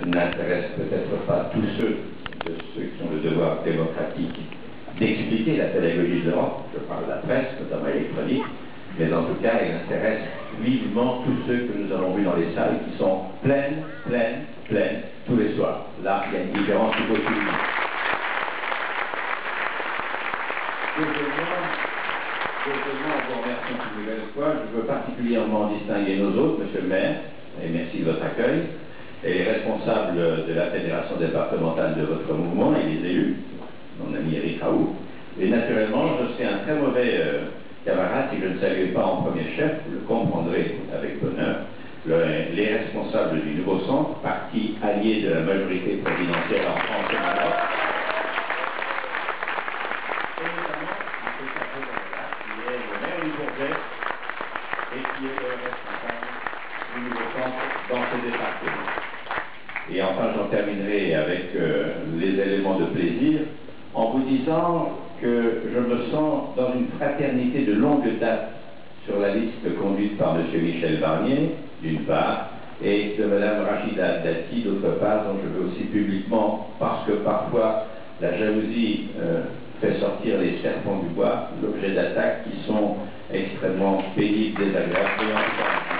n'intéresse peut-être pas tous ceux qui ont le devoir démocratique d'expliquer la pédagogie de l'Europe, je parle de la presse, notamment électronique, mais en tout cas, il intéresse vivement tous ceux que nous avons vus dans les salles qui sont pleines, pleines, pleines, tous les soirs. Là, il y a une différence qu'il faut souligner. Deuxièmement, en vous remerciant une nouvelle fois, je veux particulièrement distinguer nos hôtes, monsieur le maire, et merci de votre accueil, et les responsables de la fédération départementale de votre mouvement et les élus, mon ami Eric Raoult. Et naturellement, je serais un très mauvais camarade si je ne saluais pas en premier chef, vous le comprendrez avec bonheur, les responsables du nouveau centre, parti allié de la majorité présidentielle en France et Maroc, et notamment qui est le maire du Bourget et qui est le responsable du nouveau centre dans ce département. Et enfin, j'en terminerai avec les éléments de plaisir en vous disant que je me sens dans une fraternité de longue date sur la liste conduite par M. Michel Barnier, d'une part, et de Mme Rachida Dati, d'autre part, dont je veux aussi publiquement, parce que parfois la jalousie fait sortir les serpents du bois, l'objet d'attaques qui sont extrêmement pénibles, désagréables et antiparlementaires.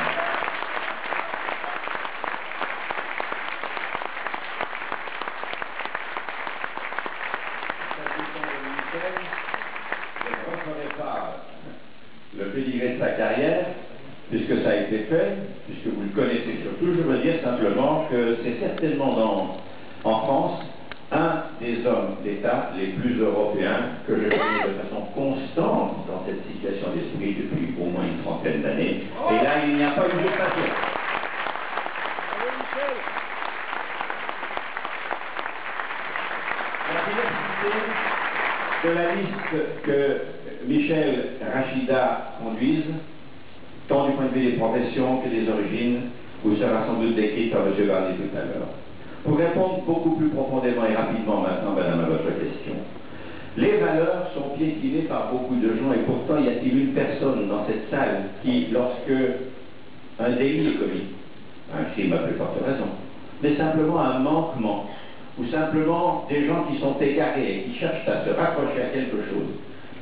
Je ne referai pas le pédigré de sa carrière, puisque ça a été fait, puisque vous le connaissez surtout. Je veux dire simplement que c'est certainement en France un des hommes d'État les plus européens que je connais de façon constante dans cette situation d'esprit depuis au moins une trentaine d'années. Et là, il n'y a pas eu de passion. La diversité de la liste que Michel Rachida conduise, tant du point de vue des professions que des origines, vous sera sans doute décrite par M. Barnier tout à l'heure. Pour répondre beaucoup plus profondément et rapidement maintenant, madame, à votre question, les valeurs sont piétinées par beaucoup de gens et pourtant y a-t-il une personne dans cette salle qui, lorsque un délit est commis, un crime à plus forte raison, mais simplement un manquement, ou simplement des gens qui sont égarés et qui cherchent à se raccrocher à quelque chose,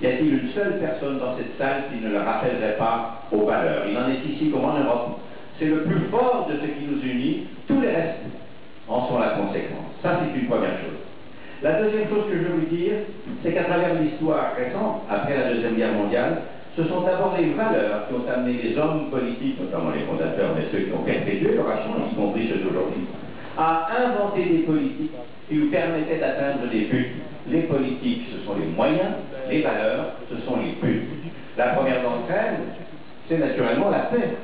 y a-t-il une seule personne dans cette salle qui ne le rappellerait pas aux valeurs? Il en est ici comme en Europe. C'est le plus fort de ce qui nous unit, tous les restes en sont la conséquence. Ça, c'est une première chose. La deuxième chose que je veux vous dire, c'est qu'à travers l'histoire récente, après la Deuxième Guerre mondiale, ce sont d'abord les valeurs qui ont amené les hommes politiques, notamment les fondateurs, mais ceux qui ont perpétué leur action, y compris ceux d'aujourd'hui, à inventer des politiques qui nous permettaient d'atteindre des buts. Les politiques, ce sont les moyens, les valeurs, ce sont les buts. La première d'entre elles, c'est naturellement la paix.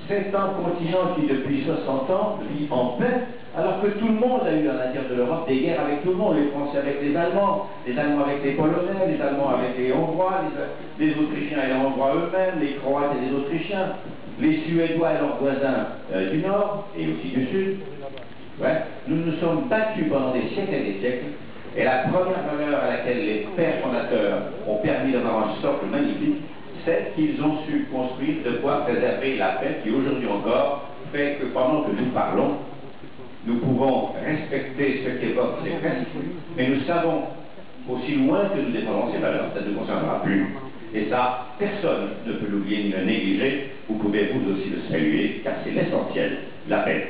C'est un continent qui, depuis 60 ans, vit en paix, alors que tout le monde a eu à l'intérieur de l'Europe des guerres avec tout le monde, les Français avec les Allemands avec les Polonais, les Allemands avec les Hongrois, les Autrichiens et les Hongrois eux-mêmes, les Croates et les Autrichiens, les Suédois et leurs voisins du Nord et aussi du Sud. Ouais. Nous nous sommes battus pendant des siècles et des siècles, et la première valeur à laquelle les pères fondateurs ont permis d'avoir un socle magnifique, c'est qu'ils ont su construire de quoi préserver la paix qui aujourd'hui encore fait que pendant que nous parlons, nous pouvons respecter ce qu'évoquent ces principes, mais nous savons aussi loin que nous défendons ces valeurs, ça ne nous concernera plus. Et ça, personne ne peut l'oublier ni le négliger. Vous pouvez vous aussi le saluer, car c'est l'essentiel, la paix.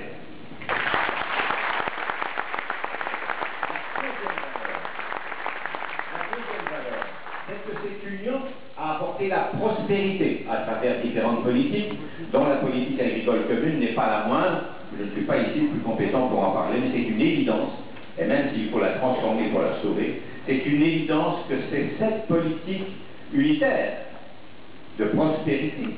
C'est que cette union a apporté la prospérité à travers différentes politiques, dont la politique agricole commune n'est pas la moindre. Je ne suis pas ici le plus compétent pour en parler, mais c'est une évidence, et même s'il faut la transformer pour la sauver, c'est une évidence que c'est cette politique unitaire de prospérité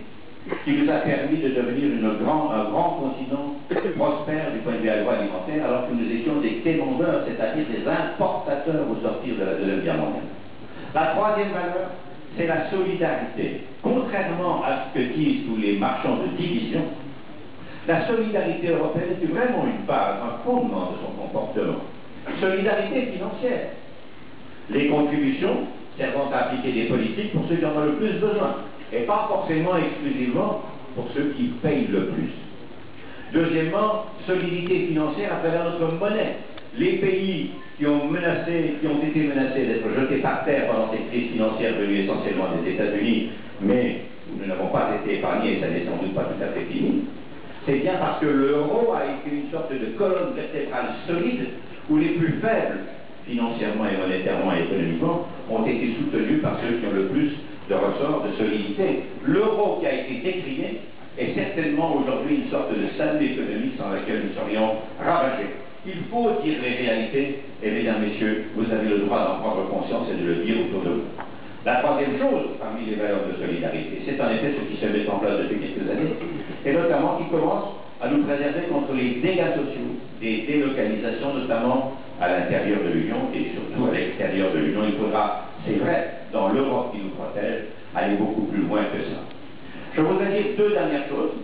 qui nous a permis de devenir un grand continent prospère du point de vue agroalimentaire, alors que nous étions des quémandeurs, c'est-à-dire des importateurs au sortir de la Deuxième Guerre mondiale. La troisième valeur, c'est la solidarité. Contrairement à ce que disent tous les marchands de division, la solidarité européenne est vraiment une base, un fondement de son comportement. Solidarité financière. Les contributions servant à appliquer des politiques pour ceux qui en ont le plus besoin, et pas forcément exclusivement pour ceux qui payent le plus. Deuxièmement, solidité financière à travers notre monnaie. Les pays qui ont été menacés d'être jetés par terre pendant cette crise financière venue essentiellement des États-Unis, mais nous n'avons pas été épargnés et ça n'est sans doute pas tout à fait fini, c'est bien parce que l'euro a été une sorte de colonne vertébrale solide où les plus faibles, financièrement et monétairement et économiquement, ont été soutenus par ceux qui ont le plus de ressorts de solidité. L'euro qui a été décrié est certainement aujourd'hui une sorte de salut économique sans laquelle nous serions ravagés. Il faut dire les réalités, et mesdames, messieurs, vous avez le droit d'en prendre conscience et de le dire autour de vous. La troisième chose, parmi les valeurs de solidarité, c'est en effet ce qui se met en place depuis quelques années, et notamment qui commence à nous préserver contre les dégâts sociaux, des délocalisations, notamment à l'intérieur de l'Union et surtout à l'extérieur de l'Union. Il faudra, c'est vrai, dans l'Europe qui nous protège, aller beaucoup plus loin que ça. Je voudrais dire deux dernières choses.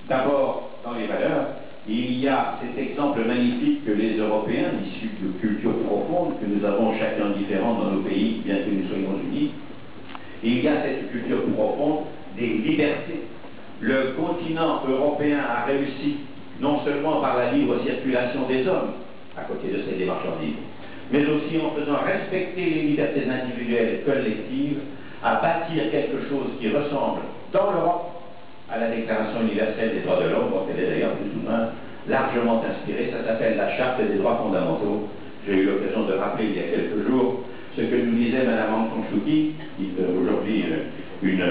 D'abord, dans les valeurs, il y a cet exemple magnifique que les Européens, issus de cultures profondes, que nous avons chacun différents dans nos pays, bien que nous soyons unis, il y a cette culture profonde des libertés. Le continent européen a réussi, non seulement par la libre circulation des hommes, à côté de ces démarches libres, mais aussi en faisant respecter les libertés individuelles et collectives, à bâtir quelque chose qui ressemble dans l'Europe à la Déclaration universelle des droits de l'homme, dont elle est d'ailleurs plus ou moins largement inspirée. Ça s'appelle la Charte des droits fondamentaux. J'ai eu l'occasion de rappeler il y a quelques jours ce que nous disait Mme Aung San Suu Kyi, qui est aujourd'hui une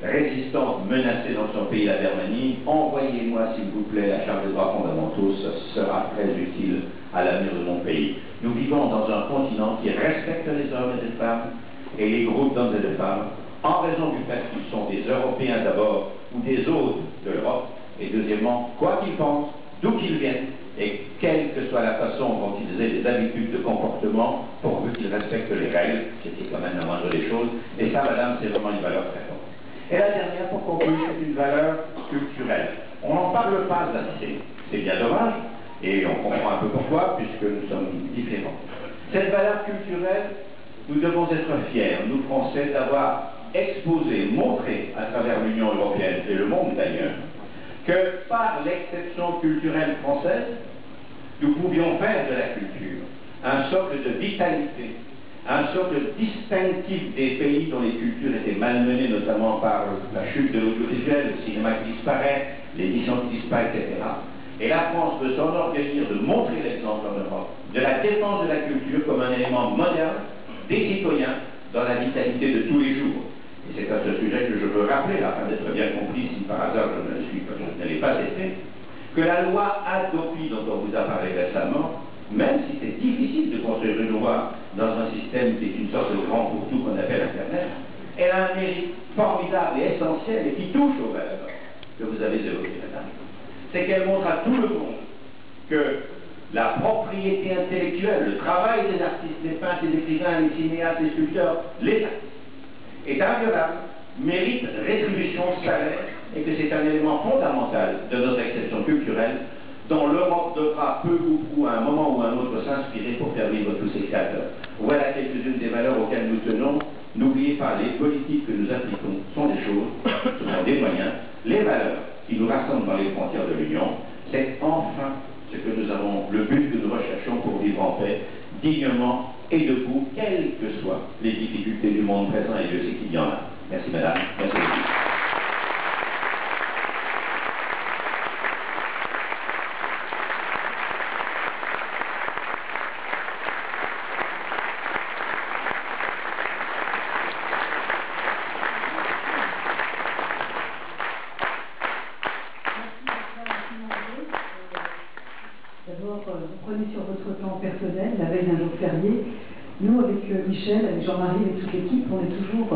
résistante menacée dans son pays, la Birmanie. Envoyez-moi, s'il vous plaît, la Charte des droits fondamentaux, ça sera très utile à l'avenir de mon pays. Nous vivons dans un continent qui respecte les hommes et les femmes, et les groupes d'hommes et de femmes, en raison du fait qu'ils sont des Européens d'abord, ou des hôtes de l'Europe, et deuxièmement, quoi qu'ils pensent, d'où qu'ils viennent, et quelle que soit la façon dont ils aient des habitudes de comportement, pourvu qu'ils respectent les règles, c'était quand même la moindre des choses, et ça, madame, c'est vraiment une valeur très forte. Et la dernière, pour conclure, c'est une valeur culturelle. On n'en parle pas assez, c'est bien dommage, et on comprend un peu pourquoi, puisque nous sommes différents. Cette valeur culturelle, nous devons être fiers, nous Français, d'avoir exposé, montré à travers l'Union européenne et le monde d'ailleurs, que par l'exception culturelle française, nous pouvions faire de la culture un socle de vitalité, un socle distinctif des pays dont les cultures étaient malmenées, notamment par la chute de l'audiovisuel, le cinéma qui disparaît, l'édition qui disparaît, etc. Et la France veut s'enorgueillir de montrer l'exemple en Europe, de la défense de la culture comme un élément moderne des citoyens dans la vitalité de tous les jours. Et c'est à ce sujet que je veux rappeler, afin d'être bien compris, si par hasard je ne l'ai pas été, que la loi Hadopi dont on vous a parlé récemment, même si c'est difficile de construire une loi dans un système qui est une sorte de grand pour-tout qu'on appelle Internet, elle a un mérite formidable et essentiel et qui touche aux valeurs que vous avez évoquées, madame. C'est qu'elle montre à tout le monde que la propriété intellectuelle, le travail des artistes, des peintres, des écrivains, des cinéastes, des sculpteurs, les artistes, est inviolable, mérite rétribution, salaire, et que c'est un élément fondamental de notre exception culturelle dont l'Europe devra peu ou prou à un moment ou à un autre s'inspirer pour faire vivre tous ces créateurs. Voilà quelques-unes des valeurs auxquelles nous tenons. N'oubliez pas, les politiques que nous appliquons sont des choses, ce sont des moyens. Les valeurs qui nous rassemblent dans les frontières de l'Union, c'est enfin ce que nous avons, le but que nous recherchons pour vivre en paix, dignement et debout, quelles que soient les difficultés du monde présent, et je sais qu'il y en a. Merci madame, merci beaucoup. D'abord, vous prenez sur votre plan personnel, la veille d'un jour férié. Nous, avec Michel, avec Jean-Marie, avec toute l'équipe, on est toujours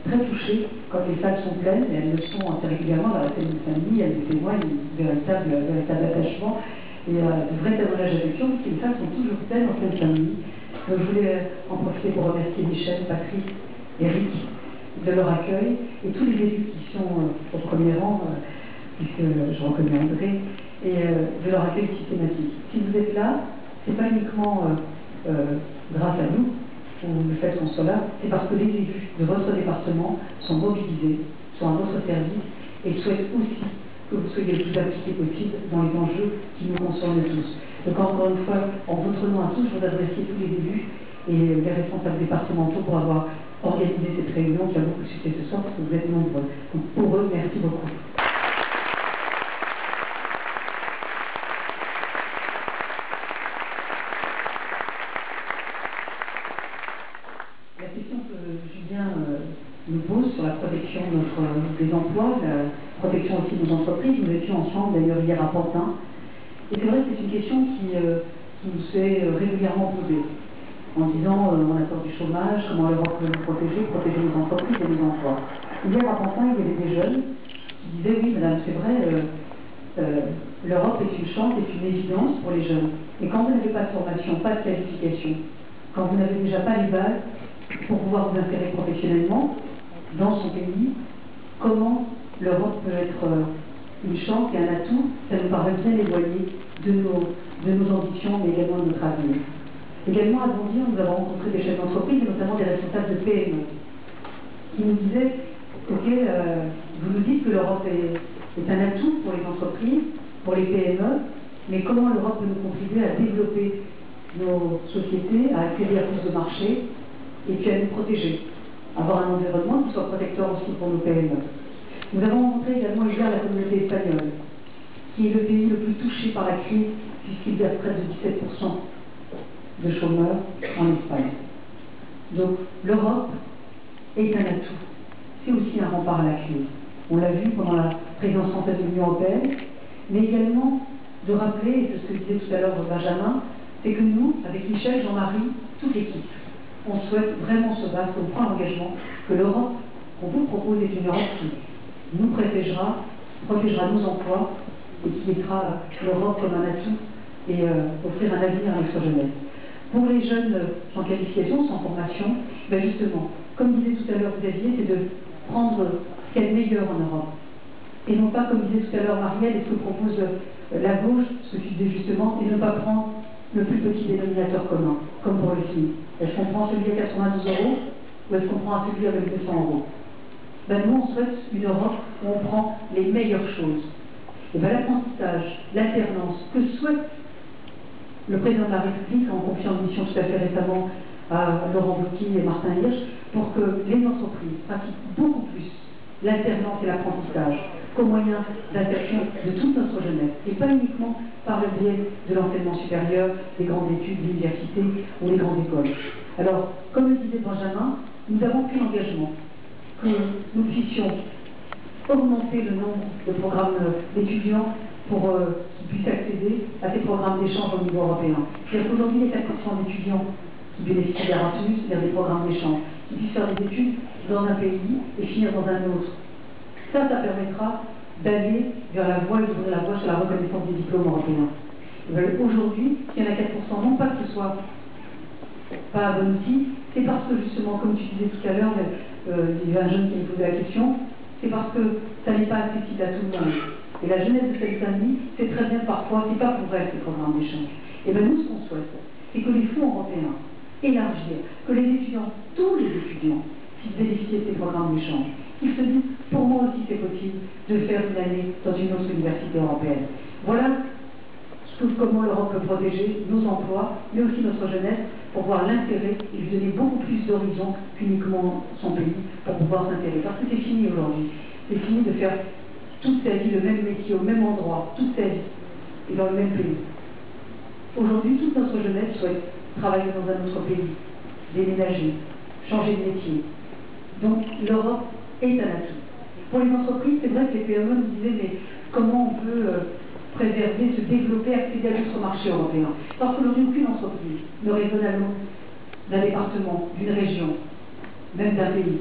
très touchés quand les salles sont pleines, et elles le sont assez régulièrement dans la scène de famille, elles témoignent d'un véritable attachement et de vrai témoignage d'affection, puisque les salles sont toujours pleines en pleine famille. Donc, je voulais en profiter pour remercier Michel, Patrick, Eric, de leur accueil, et tous les élus qui sont au premier rang, puisque je reconnais André, et de leur accueil systématique. Si vous êtes là, c'est pas uniquement grâce à nous, ou le fait qu'on soit là, c'est parce que les élus de votre département sont mobilisés, sont à votre service, et souhaitent aussi que vous soyez le plus appliqué possible dans les enjeux qui nous concernent tous. Donc encore une fois, en votre nom à tous, je voudrais remercier tous les élus et les responsables départementaux pour avoir organisé cette réunion qui a beaucoup de succès ce soir parce que vous êtes nombreux. Donc pour eux, merci beaucoup. La question que Julien nous pose sur la protection des emplois, la protection aussi de nos entreprises, nous étions ensemble d'ailleurs hier à Pantin. Et c'est vrai que c'est une question qui nous est régulièrement posée, en disant on a peur du chômage, comment l'Europe peut nous protéger nos entreprises et nos emplois. Hier à Pantin, il y avait des jeunes qui disaient oui madame, c'est vrai, l'Europe est une chance, est une évidence pour les jeunes. Et quand vous n'avez pas de formation, pas de qualification, quand vous n'avez déjà pas les bases pour pouvoir vous insérer professionnellement dans son pays, comment l'Europe peut être une chance et un atout, ça nous paraît bien éloigné de nos ambitions, mais également de notre avenir. Également, à Bondy, nous avons rencontré des chefs d'entreprise, et notamment des responsables de PME, qui nous disaient, ok, vous nous dites que l'Europe est un atout pour les entreprises, pour les PME, mais comment l'Europe peut nous contribuer à développer nos sociétés, à accéder à plus de marchés, et puis à nous protéger, avoir un environnement qui soit protecteur aussi pour nos PME. Nous avons rencontré également hier la communauté espagnole, qui est le pays le plus touché par la crise, puisqu'il y a près de 17% de chômeurs en Espagne. Donc l'Europe est un atout. C'est aussi un rempart à la crise. On l'a vu pendant la présidence française de l'Union européenne, mais également de rappeler, et c'est ce que disait tout à l'heure Benjamin, c'est que nous, avec Michel, Jean-Marie, toute l'équipe, on souhaite vraiment se battre, on prend l'engagement que l'Europe qu'on vous propose est une Europe qui nous protégera nos emplois et qui mettra l'Europe comme un atout et offrir un avenir à notre jeunesse. Pour les jeunes sans qualification, sans formation, ben justement, comme disait tout à l'heure Xavier, c'est de prendre ce qu'il y a de meilleur en Europe. Et non pas, comme disait tout à l'heure Marielle, et ce que propose la gauche, ce que tu disais justement, et ne pas prendre le plus petit dénominateur commun, comme pour le SMIC. Est-ce qu'on prend celui à 92 € ou est-ce qu'on prend celui avec 200 €? Ben nous, on souhaite une Europe où on prend les meilleures choses. Et ben l'apprentissage, l'alternance, que souhaite le président de la République en confiant une mission tout à fait récemment à Laurent Wauquiez et Martin Hirsch, pour que les entreprises pratiquent beaucoup plus l'alternance et l'apprentissage qu'au moyen d'insertion de toute notre jeunesse, et pas uniquement par le biais de l'enseignement supérieur, des grandes études, l'université ou les grandes écoles. Alors, comme le disait Benjamin, nous avons pris l'engagement que nous puissions augmenter le nombre de programmes d'étudiants pour qu'ils puissent accéder à ces programmes d'échange au niveau européen. C'est-à-dire qu'aujourd'hui, les 4% d'étudiants qui bénéficient d'Erasmus, c'est-à-dire des programmes d'échange, qui puissent faire des études dans un pays et finir dans un autre. Ça permettra d'aller vers la voie, d'ouvrir la voie sur la reconnaissance des diplômes européens. Aujourd'hui, s'il y en a 4%, non pas que ce soit pas un bon outil, c'est parce que justement, comme tu disais tout à l'heure, il y avait un jeune qui me posait la question, c'est parce que ça n'est pas accessible à tout le monde. Et la jeunesse de Seine-Saint-Denis, c'est très bien parfois, c'est pas pour elle ces programmes d'échange. Et bien nous, ce qu'on souhaite, c'est que les fonds européens élargir, que les étudiants, tous les étudiants, puissent bénéficier de ces programmes d'échange. Ils se disent, pour moi aussi c'est possible de faire une année dans une autre université européenne. Voilà comment l'Europe peut protéger nos emplois, mais aussi notre jeunesse, pour pouvoir l'insérer et lui donner beaucoup plus d'horizons qu'uniquement son pays, pour pouvoir s'insérer. Parce que c'est fini aujourd'hui. C'est fini de faire toute sa vie le même métier, au même endroit, toute sa vie, et dans le même pays. Aujourd'hui, toute notre jeunesse souhaite travailler dans un autre pays, déménager, changer de métier. Donc l'Europe est un atout. Pour les entreprises, c'est vrai que les PME nous disaient, mais comment on peut préserver, se développer, accéder à d'autres marchés européens? Parce qu'aujourd'hui, aucune entreprise ne raisonne à l'aune d'un département, d'une région, même d'un pays.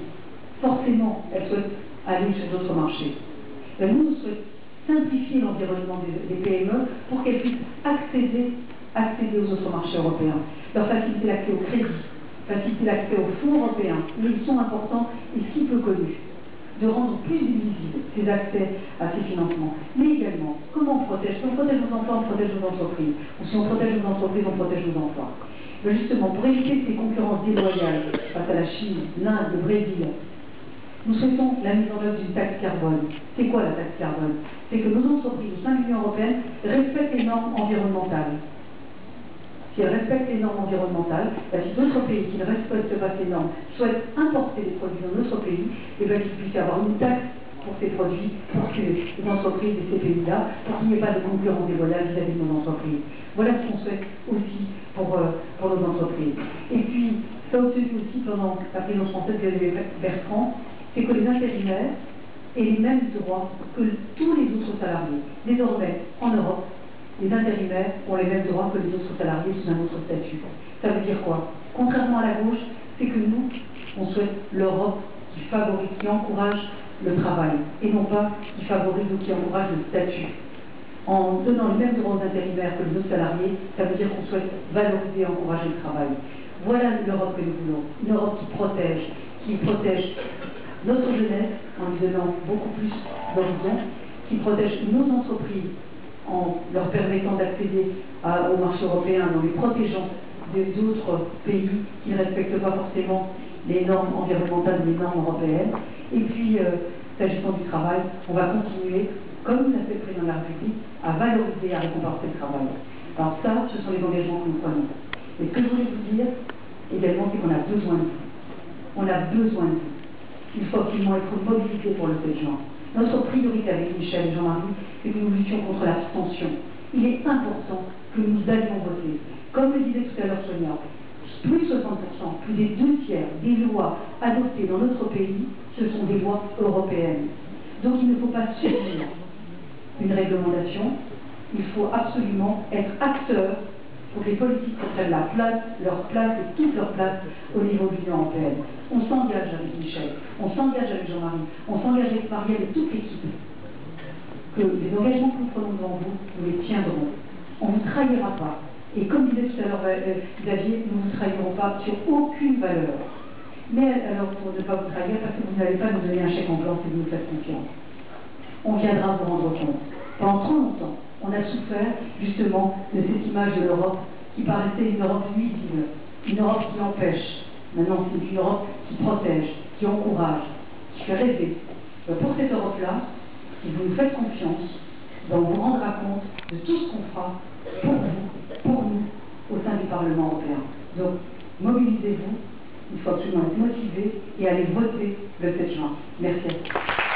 Forcément, elle souhaite aller sur d'autres marchés. Et nous, on souhaite simplifier l'environnement des PME pour qu'elles puissent accéder aux autres marchés européens, leur faciliter l'accès au crédit, faciliter l'accès aux fonds européens, mais ils sont importants et si peu connus, de rendre plus visibles ces accès à ces financements. Mais également, comment on protège? Si on protège nos emplois, on protège nos entreprises. Ou si on protège nos entreprises, on protège nos emplois. Mais justement, pour éviter ces concurrences déloyales face à la Chine, l'Inde, le Brésil, Nous souhaitons la mise en œuvre d'une taxe carbone. C'est quoi la taxe carbone? C'est que nos entreprises au sein de l'Union européenne respectent les normes environnementales. Si elles respectent les normes environnementales, si d'autres pays qui ne respectent pas ces normes souhaitent importer des produits dans notre pays, et bien qu'il puisse y avoir une taxe pour ces produits, pour que les entreprises de ces pays-là, pour qu'il n'y ait pas de concurrence déloyale vis-à-vis de nos entreprises. Voilà ce qu'on souhaite aussi pour nos entreprises. Et puis, ça a obtenu aussi pendant la présidence française de Bertrand, c'est que les intérimaires aient les mêmes droits que tous les autres salariés. Désormais, en Europe, les intérimaires ont les mêmes droits que les autres salariés sous un autre statut. Ça veut dire quoi? Contrairement à la gauche, c'est que nous, on souhaite l'Europe qui favorise, qui encourage le travail, et non pas qui favorise ou qui encourage le statut. En donnant les mêmes droits aux intérimaires que les autres salariés, ça veut dire qu'on souhaite valoriser et encourager le travail. Voilà l'Europe que nous voulons, une Europe qui protège notre jeunesse en lui donnant beaucoup plus d'horizons, qui protège nos entreprises en leur permettant d'accéder au marché européen, en les protégeant des autres pays qui ne respectent pas forcément les normes environnementales, les normes européennes. Et puis, s'agissant du travail, on va continuer, comme l'a fait le président de la République, à valoriser et à récompenser le travail. Alors ça, ce sont les engagements que nous prenons. Et ce que je voulais vous dire également, c'est qu'on a besoin de vous. On a besoin de vous. Il faut absolument être mobilisé pour le 7 juin. Notre priorité avec Michel et Jean-Marie, c'est que nous luttions contre l'abstention. Il est important que nous allions voter. Comme le disait tout à l'heure Sonia, plus de 60%, plus des 2/3 des lois adoptées dans notre pays, ce sont des lois européennes. Donc il ne faut pas subir une réglementation, il faut absolument être acteur pour que les politiques prennent leur place et toute leur place au niveau de l'Union européenne. On s'engage avec Michel, on s'engage avec Jean-Marie, on s'engage avec Marielle et toute l'équipe. Que les engagements que nous prenons devant vous, nous les tiendrons. On ne vous trahira pas. Et comme disait tout à l'heure Xavier, nous ne vous trahirons pas sur aucune valeur. Mais alors, pour ne pas vous trahir, parce que vous n'allez pas nous donner un chèque en blanc si vous nous faites confiance. On viendra vous rendre compte. Pendant trop longtemps, on a souffert justement de cette image de l'Europe qui paraissait une Europe nuisible, une Europe qui empêche. Maintenant, c'est une Europe qui protège, qui encourage, qui fait rêver. Pour cette Europe-là, si vous nous faites confiance, on vous rendra compte de tout ce qu'on fera pour vous, pour nous, au sein du Parlement européen. Donc, mobilisez-vous, il faut absolument être motivé et aller voter le 7 juin. Merci à vous.